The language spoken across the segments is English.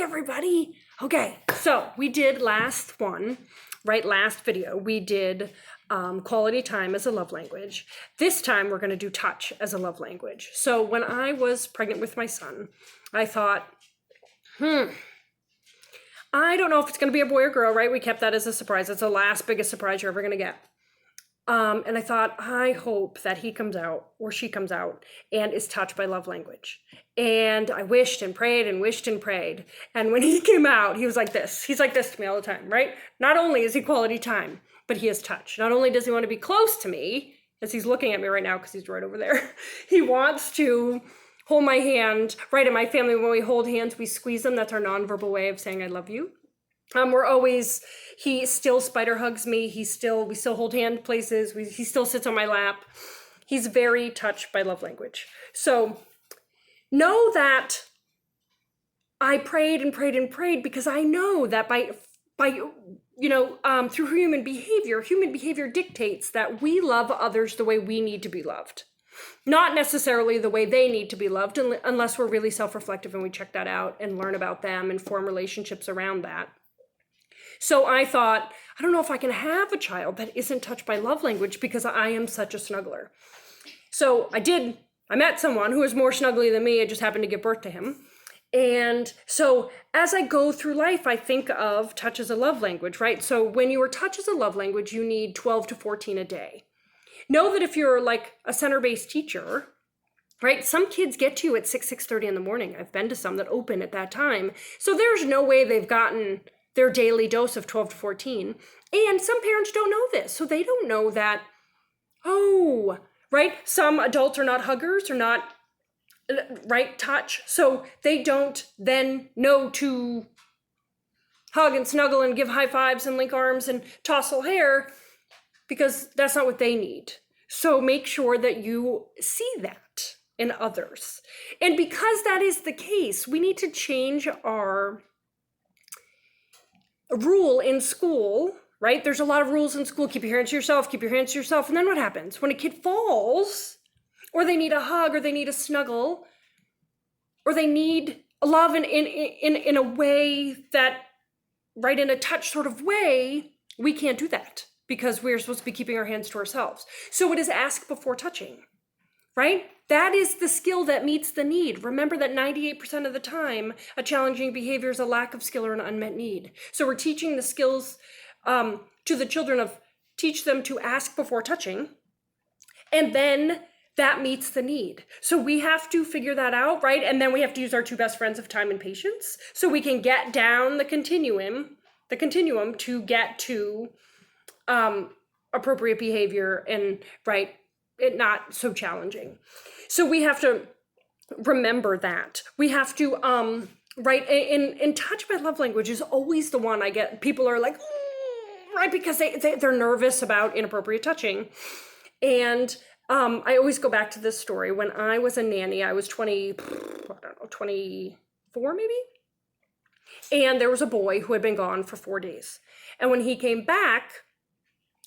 everybody. Okay, so we did last video, we did quality time as a love language. This time we're going to do touch as a love language. So when I was pregnant with my son, I thought, I don't know if it's going to be a boy or girl, right? We kept that as a surprise. It's the last biggest surprise you're ever going to get. And I thought, I hope that he comes out or she comes out and is touched by love language. And I wished and prayed and wished and prayed. And when he came out, he was like this. He's like this to me all the time, right? Not only is he quality time, but he is touch. Not only does he want to be close to me, as he's looking at me right now because he's right over there, he wants to hold my hand, right? In my family, when we hold hands, we squeeze them. That's our nonverbal way of saying I love you. He still spider hugs me. We still hold hand places. He still sits on my lap. He's very touched by love language. So know that I prayed and prayed and prayed because I know that through human behavior dictates that we love others the way we need to be loved. Not necessarily the way they need to be loved unless we're really self-reflective and we check that out and learn about them and form relationships around that. So I thought, I don't know if I can have a child that isn't touched by love language because I am such a snuggler. So I met someone who was more snuggly than me. I just happened to give birth to him. And so as I go through life, I think of touch as a love language, right? So when you are touch as a love language, you need 12 to 14 a day. Know that if you're like a center-based teacher, right? Some kids get to you at 6:30 in the morning. I've been to some that open at that time. So there's no way they've gotten their daily dose of 12 to 14. And some parents don't know this. So they don't know that, right? Some adults are not huggers or not, right, touch. So they don't then know to hug and snuggle and give high fives and link arms and tousle hair because that's not what they need. So make sure that you see that in others. And because that is the case, we need to change our rule in school, right? There's a lot of rules in school. Keep your hands to yourself, keep your hands to yourself. And then what happens? When a kid falls, or they need a hug, or they need a snuggle, or they need love in a way that, right, in a touch sort of way, we can't do that because we're supposed to be keeping our hands to ourselves. So it is ask before touching, right? That is the skill that meets the need. Remember that 98% of the time, a challenging behavior is a lack of skill or an unmet need. So we're teaching the skills to the children teach them to ask before touching, and then that meets the need. So we have to figure that out, right? And then we have to use our two best friends of time and patience so we can get down the continuum to get to appropriate behavior and, right, it not so challenging. So we have to remember that. We have to, right, in touch by love language is always the one I get. People are like, right, because they're nervous about inappropriate touching. And I always go back to this story. When I was a nanny, I was 24 maybe? And there was a boy who had been gone for 4 days. And when he came back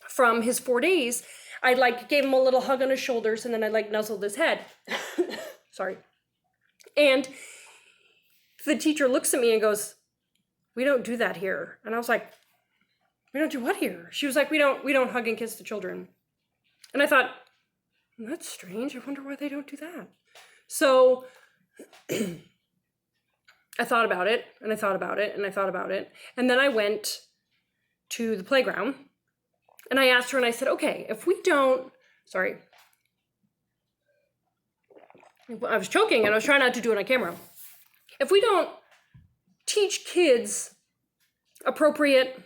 from his 4 days, I gave him a little hug on his shoulders and then I nuzzled his head. Sorry. And the teacher looks at me and goes, "We don't do that here." And I was like, "We don't do what here?" She was like, we don't hug and kiss the children." And I thought, that's strange. I wonder why they don't do that. So I thought about it and I thought about it and I thought about it. And then I went to the playground and I asked her and I said, okay, if we don't, sorry, I was choking and I was trying not to do it on camera. If we don't teach kids appropriate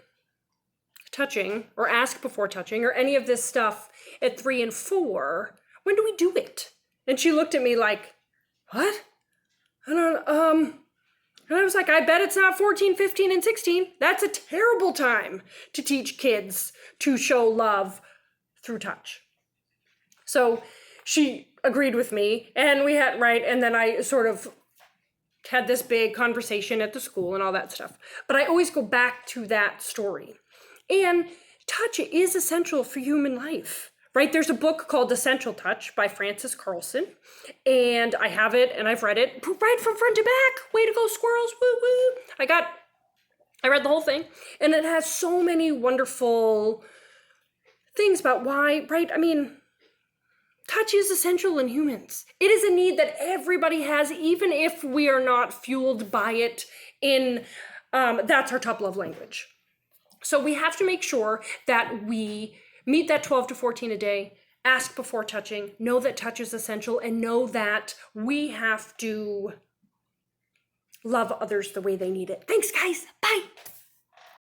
touching or ask before touching or any of this stuff at 3 and 4, when do we do it? And she looked at me like, what? And I was like, I bet it's not 14, 15, and 16. That's a terrible time to teach kids to show love through touch. So she agreed with me and we had, right, and then I sort of had this big conversation at the school and all that stuff. But I always go back to that story. And touch is essential for human life, right? There's a book called Essential Touch by Frances Carlson, and I have it and I've read it right from front to back. Way to go, squirrels! Woo woo! I read the whole thing, and it has so many wonderful things about why, right? I mean, touch is essential in humans. It is a need that everybody has, even if we are not fueled by it in, that's our top love language. So we have to make sure that we meet that 12 to 14 a day, ask before touching, know that touch is essential, and know that we have to love others the way they need it. Thanks, guys. Bye.